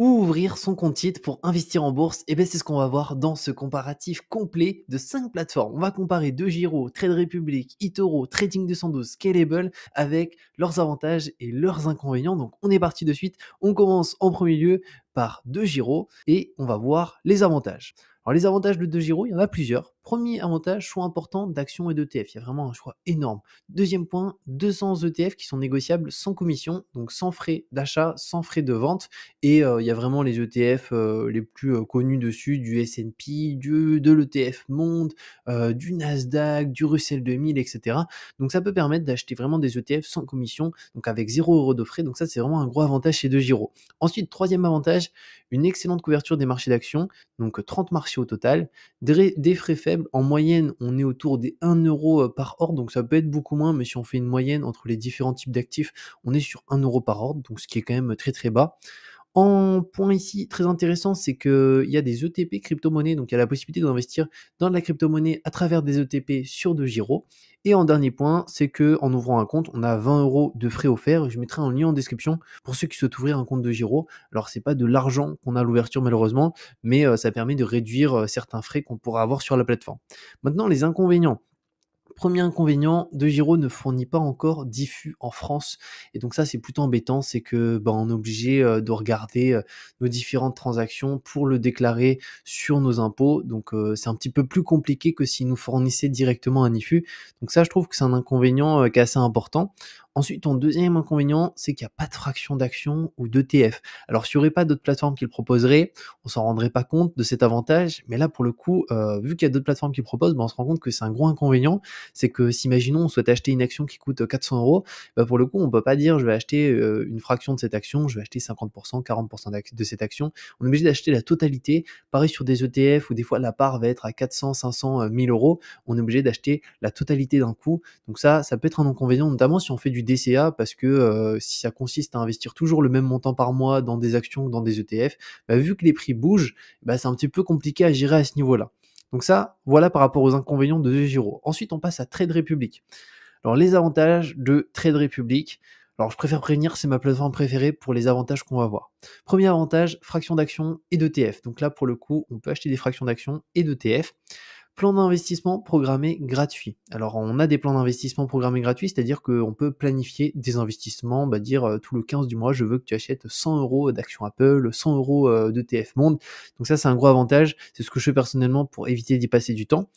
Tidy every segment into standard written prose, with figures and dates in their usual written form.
Ou ouvrir son compte titre pour investir en bourse? Et bien, c'est ce qu'on va voir dans ce comparatif complet de 5 plateformes. On va comparer DeGiro, Trade Republic, eToro, Trading 212, Scalable avec leurs avantages et leurs inconvénients. Donc, on est parti de suite. On commence en premier lieu par DeGiro et on va voir les avantages. Alors, les avantages de DeGiro, il y en a plusieurs. Premier avantage, choix important d'actions et d'ETF. Il y a vraiment un choix énorme. Deuxième point, 200 ETF qui sont négociables sans commission, donc sans frais d'achat, sans frais de vente. Et il y a vraiment les ETF, les plus, connus dessus, du S&P, de l'ETF Monde, du Nasdaq, du Russell 2000 et cetera. Donc ça peut permettre d'acheter vraiment des ETF sans commission, donc avec 0 € de frais, donc ça, c'est vraiment un gros avantage chez DeGiro. Ensuite, troisième avantage, une excellente couverture des marchés d'actions, donc 30 marchés au total, des frais faibles. En moyenne, on est autour des 1 € par ordre, donc ça peut être beaucoup moins, mais si on fait une moyenne entre les différents types d'actifs, on est sur 1 € par ordre, donc ce qui est quand même très, très bas. En point ici très intéressant, c'est qu'il y a des ETP crypto-monnaies, donc il y a la possibilité d'investir dans de la crypto-monnaie à travers des ETP sur DeGiro. Et en dernier point, c'est qu'en ouvrant un compte, on a 20 € de frais offerts. Je mettrai un lien en description pour ceux qui souhaitent ouvrir un compte DeGiro. Alors c'est pas de l'argent qu'on a à l'ouverture malheureusement, mais ça permet de réduire certains frais qu'on pourra avoir sur la plateforme. Maintenant les inconvénients. Premier inconvénient, DeGiro ne fournit pas encore d'IFU en France et donc ça, c'est plutôt embêtant, c'est que, on est obligé, de regarder, nos différentes transactions pour le déclarer sur nos impôts donc c'est un petit peu plus compliqué que s'ils nous fournissaient directement un IFU donc ça, je trouve que c'est un inconvénient, qui est assez important. Ensuite, ton deuxième inconvénient, c'est qu'il y a pas de fraction d'action ou d'ETF. Alors, s'il y aurait pas d'autres plateformes qui le proposeraient, on s'en rendrait pas compte de cet avantage, mais là, pour le coup, vu qu'il y a d'autres plateformes qui le proposent, on se rend compte que c'est un gros inconvénient. C'est que si imaginons on souhaite acheter une action qui coûte 400 €, pour le coup on peut pas dire je vais acheter une fraction de cette action, je vais acheter 50%, 40% de cette action. On est obligé d'acheter la totalité. Pareil sur des ETF où des fois la part va être à 400, 500, 1000 €, on est obligé d'acheter la totalité d'un coup. Donc ça peut être un inconvénient, notamment si on fait du DCA parce que si ça consiste à investir toujours le même montant par mois dans des actions ou dans des ETF, vu que les prix bougent, c'est un petit peu compliqué à gérer à ce niveau-là. Donc ça, voilà par rapport aux inconvénients de DeGiro. Ensuite, on passe à Trade Republic. Alors les avantages de Trade Republic, alors je préfère prévenir, c'est ma plateforme préférée pour les avantages qu'on va voir. Premier avantage, fraction d'actions et d'ETF. Donc là, pour le coup, on peut acheter des fractions d'actions et d'ETF. Plan d'investissement programmé gratuit. Alors on a des plans d'investissement programmés gratuits, c'est-à-dire qu'on peut planifier des investissements, dire tout le 15 du mois, je veux que tu achètes 100 € d'actions Apple, 100 € d'ETF Monde. Donc ça c'est un gros avantage, c'est ce que je fais personnellement pour éviter d'y passer du temps.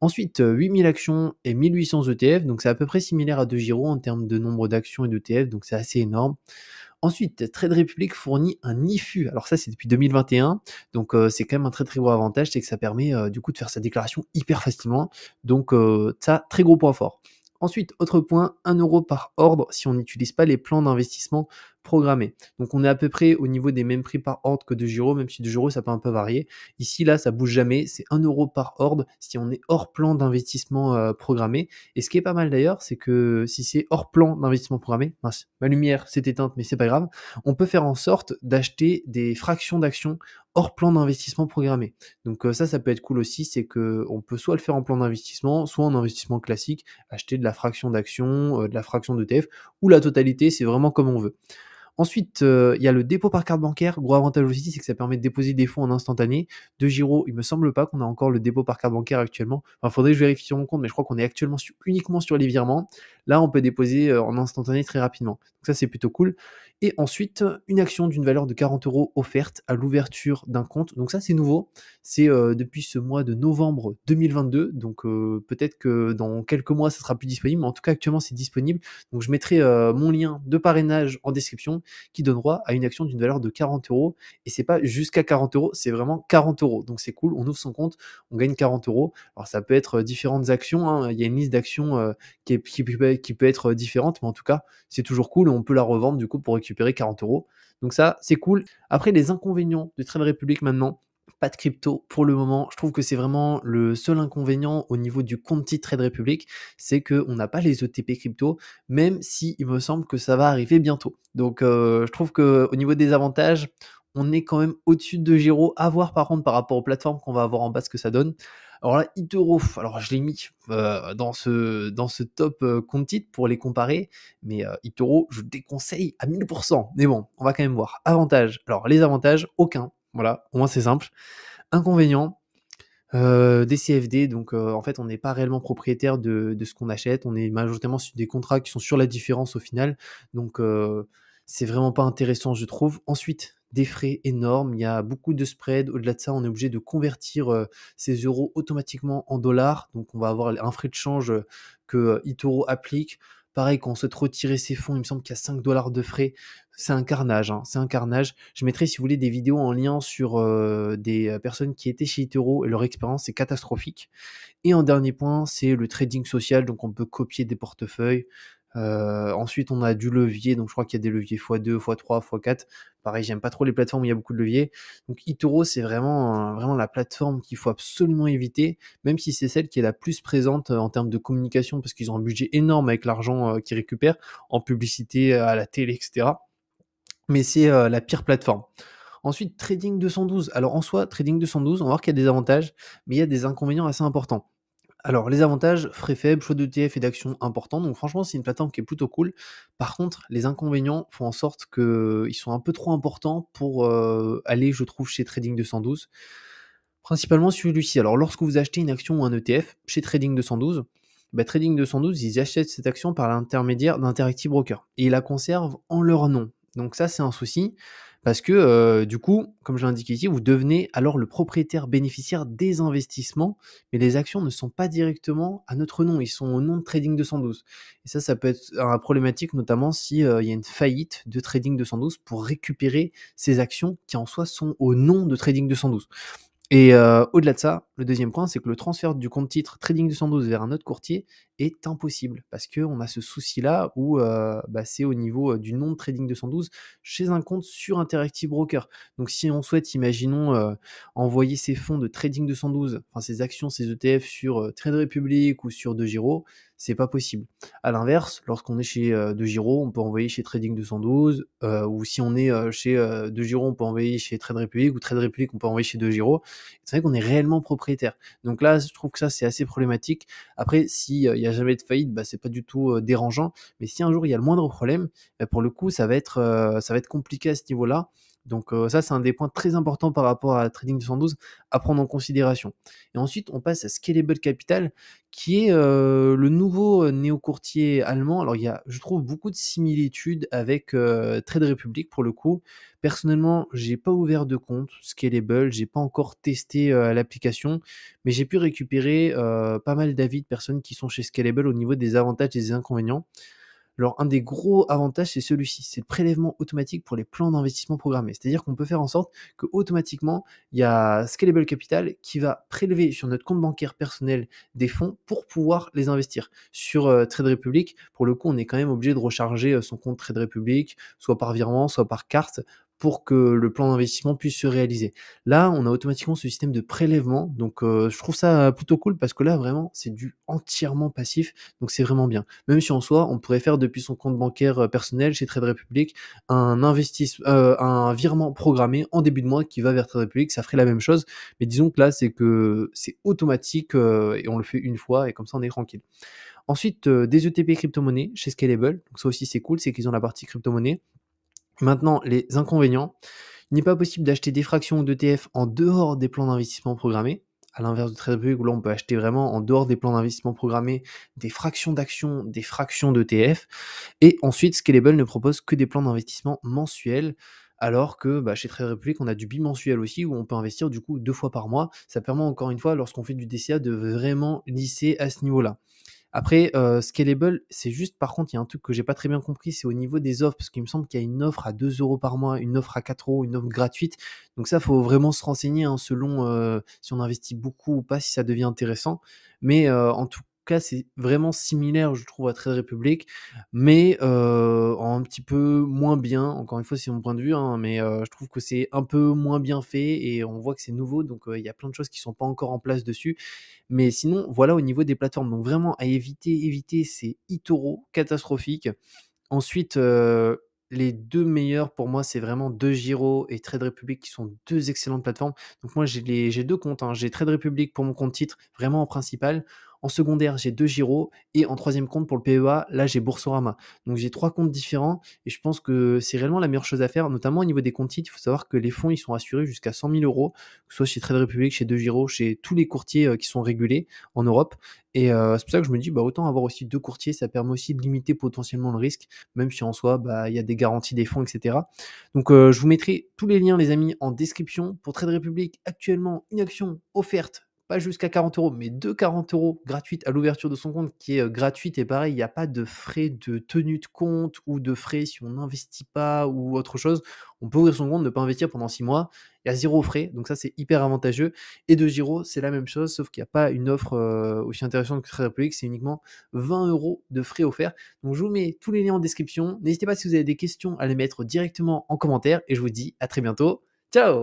Ensuite, 8000 actions et 1800 ETF, donc c'est à peu près similaire à DeGiro en termes de nombre d'actions et d'ETF, donc c'est assez énorme. Ensuite, Trade Republic fournit un IFU. Alors ça, c'est depuis 2021, donc c'est quand même un très, très gros avantage, c'est que ça permet, du coup, de faire sa déclaration hyper facilement, donc ça, très gros point fort. Ensuite, autre point, 1 € par ordre si on n'utilise pas les plans d'investissement programmés. Donc on est à peu près au niveau des mêmes prix par ordre que DeGiro, même si DeGiro, ça peut un peu varier. Ici, là, ça bouge jamais, c'est 1 € par ordre si on est hors plan d'investissement programmé. Et ce qui est pas mal d'ailleurs, c'est que si c'est hors plan d'investissement programmé, mince, ma lumière s'est éteinte, mais c'est pas grave, on peut faire en sorte d'acheter des fractions d'actions hors plan d'investissement programmé. Donc ça peut être cool aussi, c'est que on peut soit le faire en plan d'investissement, soit en investissement classique, acheter de la fraction d'action, de la fraction d'ETF, ou la totalité, c'est vraiment comme on veut. Ensuite, il y a le dépôt par carte bancaire. Gros avantage aussi, c'est que ça permet de déposer des fonds en instantané. DeGiro, il me semble pas qu'on a encore le dépôt par carte bancaire actuellement. Enfin, faudrait que je vérifie sur mon compte, mais je crois qu'on est actuellement uniquement sur les virements. Là, on peut déposer en instantané très rapidement. Donc ça, c'est plutôt cool. Et ensuite, une action d'une valeur de 40 € offerte à l'ouverture d'un compte. Donc ça, c'est nouveau. C'est depuis ce mois de novembre 2022. Donc peut-être que dans quelques mois, ça sera plus disponible. Mais en tout cas, actuellement, c'est disponible. Donc je mettrai mon lien de parrainage en description qui donne droit à une action d'une valeur de 40 € et c'est pas jusqu'à 40 €, c'est vraiment 40 €. Donc c'est cool, on ouvre son compte, on gagne 40 €. Alors ça peut être différentes actions, hein. Il y a une liste d'actions qui peut être différente, mais en tout cas, c'est toujours cool et on peut la revendre du coup pour récupérer 40 €. Donc ça, c'est cool. Après, les inconvénients de Trade Republic maintenant, pas de crypto pour le moment. Je trouve que c'est vraiment le seul inconvénient au niveau du compte titre Trade Republic, c'est qu'on n'a pas les ETP crypto, même si il me semble que ça va arriver bientôt. Donc je trouve qu'au niveau des avantages, on est quand même au-dessus de Giro. À voir par contre par rapport aux plateformes qu'on va avoir en bas ce que ça donne. Alors là, eToro, alors je l'ai mis dans ce top compte titres pour les comparer, mais eToro, je le déconseille à 1000%. Mais bon, on va quand même voir. Avantages. Alors, les avantages, aucun. Voilà, au moins c'est simple. Inconvénients, des CFD, donc en fait, on n'est pas réellement propriétaire de ce qu'on achète. On est majoritairement sur des contrats qui sont sur la différence au final. Donc c'est vraiment pas intéressant, je trouve. Ensuite, des frais énormes. Il y a beaucoup de spread. Au-delà de ça, on est obligé de convertir ces euros automatiquement en dollars. Donc on va avoir un frais de change que eToro applique. Pareil, quand on souhaite retirer ses fonds, il me semble qu'il y a 5 dollars de frais. C'est un carnage, hein, c'est un carnage. Je mettrai, si vous voulez, des vidéos en lien sur des personnes qui étaient chez eToro et leur expérience est catastrophique. Et en dernier point, c'est le trading social, donc on peut copier des portefeuilles. Ensuite, on a du levier, donc je crois qu'il y a des leviers x2, x3, x4. Pareil, j'aime pas trop les plateformes où il y a beaucoup de leviers. Donc eToro, c'est vraiment la plateforme qu'il faut absolument éviter, même si c'est celle qui est la plus présente en termes de communication, parce qu'ils ont un budget énorme avec l'argent qu'ils récupèrent en publicité à la télé, etc. Mais c'est la pire plateforme. Ensuite, Trading 212. Alors en soi, Trading 212, on va voir qu'il y a des avantages, mais il y a des inconvénients assez importants. Alors les avantages, frais faibles, choix d'ETF et d'actions importants, donc franchement c'est une plateforme qui est plutôt cool. Par contre, les inconvénients font en sorte qu'ils sont un peu trop importants pour aller, je trouve, chez Trading 212. Principalement celui-ci. Alors lorsque vous achetez une action ou un ETF chez Trading 212, Trading 212, ils achètent cette action par l'intermédiaire d'Interactive Broker et ils la conservent en leur nom. Donc ça, c'est un souci parce que du coup, comme je l'ai indiqué ici, vous devenez alors le propriétaire bénéficiaire des investissements, mais les actions ne sont pas directement à notre nom, ils sont au nom de Trading 212. Et ça peut être un problématique, notamment si il y a une faillite de Trading 212 pour récupérer ces actions qui en soi sont au nom de Trading 212. Et au-delà de ça, le deuxième point, c'est que le transfert du compte titre Trading 212 vers un autre courtier est impossible parce qu'on a ce souci-là où c'est au niveau du nom de Trading 212 chez un compte sur Interactive Broker. Donc si on souhaite, imaginons, envoyer ses fonds de Trading 212, enfin ses actions, ses ETF sur Trade Republic ou sur DeGiro, c'est pas possible. À l'inverse, lorsqu'on est chez DeGiro, on peut envoyer chez Trading 212, ou si on est chez DeGiro, on peut envoyer chez Trade Republic, ou Trade Republic, on peut envoyer chez DeGiro. C'est vrai qu'on est réellement propriétaire. Donc là, je trouve que ça, c'est assez problématique. Après, s'il n'y a jamais de faillite, c'est pas du tout dérangeant. Mais si un jour il y a le moindre problème, pour le coup, ça va être compliqué à ce niveau-là. Donc ça, c'est un des points très importants par rapport à Trading 212 à prendre en considération. Et ensuite, on passe à Scalable Capital, qui est le nouveau néo-courtier allemand. Alors, il y a, je trouve, beaucoup de similitudes avec Trade Republic pour le coup. Personnellement, j'ai pas ouvert de compte Scalable, j'ai pas encore testé l'application, mais j'ai pu récupérer pas mal d'avis de personnes qui sont chez Scalable au niveau des avantages et des inconvénients. Alors, un des gros avantages, c'est celui-ci, c'est le prélèvement automatique pour les plans d'investissement programmés. C'est-à-dire qu'on peut faire en sorte que automatiquement, il y a Scalable Capital qui va prélever sur notre compte bancaire personnel des fonds pour pouvoir les investir. Sur Trade Republic, pour le coup, on est quand même obligé de recharger son compte Trade Republic, soit par virement, soit par carte, pour que le plan d'investissement puisse se réaliser. Là, on a automatiquement ce système de prélèvement, donc je trouve ça plutôt cool parce que là, vraiment, c'est du entièrement passif, donc c'est vraiment bien. Même si en soi, on pourrait faire depuis son compte bancaire personnel chez Trade Republic un virement programmé en début de mois qui va vers Trade Republic, ça ferait la même chose, mais disons que là, c'est que c'est automatique et on le fait une fois et comme ça, on est tranquille. Ensuite, des ETP crypto-monnaies chez Scalable, donc ça aussi c'est cool, c'est qu'ils ont la partie crypto-monnaie. Maintenant, les inconvénients, il n'est pas possible d'acheter des fractions ou d'ETF en dehors des plans d'investissement programmés. À l'inverse de Trade Republic, où là, on peut acheter vraiment en dehors des plans d'investissement programmés des fractions d'actions, des fractions d'ETF. Et ensuite, Scalable ne propose que des plans d'investissement mensuels, alors que chez Trade Republic, on a du bimensuel aussi, où on peut investir du coup 2 fois par mois. Ça permet encore une fois, lorsqu'on fait du DCA, de vraiment lisser à ce niveau-là. Après, Scalable, c'est juste par contre, il y a un truc que j'ai pas très bien compris, c'est au niveau des offres, parce qu'il me semble qu'il y a une offre à 2 € par mois, une offre à 4 €, une offre gratuite. Donc ça, faut vraiment se renseigner, hein, selon, si on investit beaucoup ou pas, si ça devient intéressant. Mais, en tout cas, c'est vraiment similaire, je trouve, à Trade Republic, mais, en un petit peu moins bien. Encore une fois, c'est mon point de vue, hein, mais, je trouve que c'est un peu moins bien fait et on voit que c'est nouveau, donc, il y a plein de choses qui sont pas encore en place dessus. Mais sinon, voilà au niveau des plateformes. Donc vraiment à éviter, c'est eToro, catastrophique. Ensuite, les 2 meilleurs pour moi, c'est vraiment DeGiro et Trade Republic qui sont 2 excellentes plateformes. Donc moi, j'ai 2 comptes, hein. J'ai Trade Republic pour mon compte titre, vraiment en principal. En secondaire, j'ai DeGiro et en troisième compte pour le PEA, là, j'ai Boursorama. Donc j'ai 3 comptes différents et je pense que c'est réellement la meilleure chose à faire, notamment au niveau des comptes titres. Il faut savoir que les fonds, ils sont assurés jusqu'à 100 000 €, que ce soit chez Trade Republic, chez DeGiro, chez tous les courtiers, qui sont régulés en Europe et c'est pour ça que je me dis: «Bah, autant avoir aussi 2 courtiers». Ça permet aussi de limiter potentiellement le risque, même si en soi, bah, il y a des garanties des fonds et cetera. Donc je vous mettrai tous les liens les amis en description. Pour Trade Republic, actuellement une action offerte, pas jusqu'à 40 €, mais de 40 € gratuite à l'ouverture de son compte qui est, gratuite et pareil, il y a pas de frais de tenue de compte ou de frais si on n'investit pas ou autre chose. On peut ouvrir son compte, ne pas investir pendant 6 mois, il y a 0 frais, donc ça c'est hyper avantageux et de Giro, c'est la même chose, sauf qu'il y a pas une offre, aussi intéressante que Trade Republic, c'est uniquement 20 € de frais offerts. Donc je vous mets tous les liens en description. N'hésitez pas si vous avez des questions à les mettre directement en commentaire et je vous dis à très bientôt. Ciao!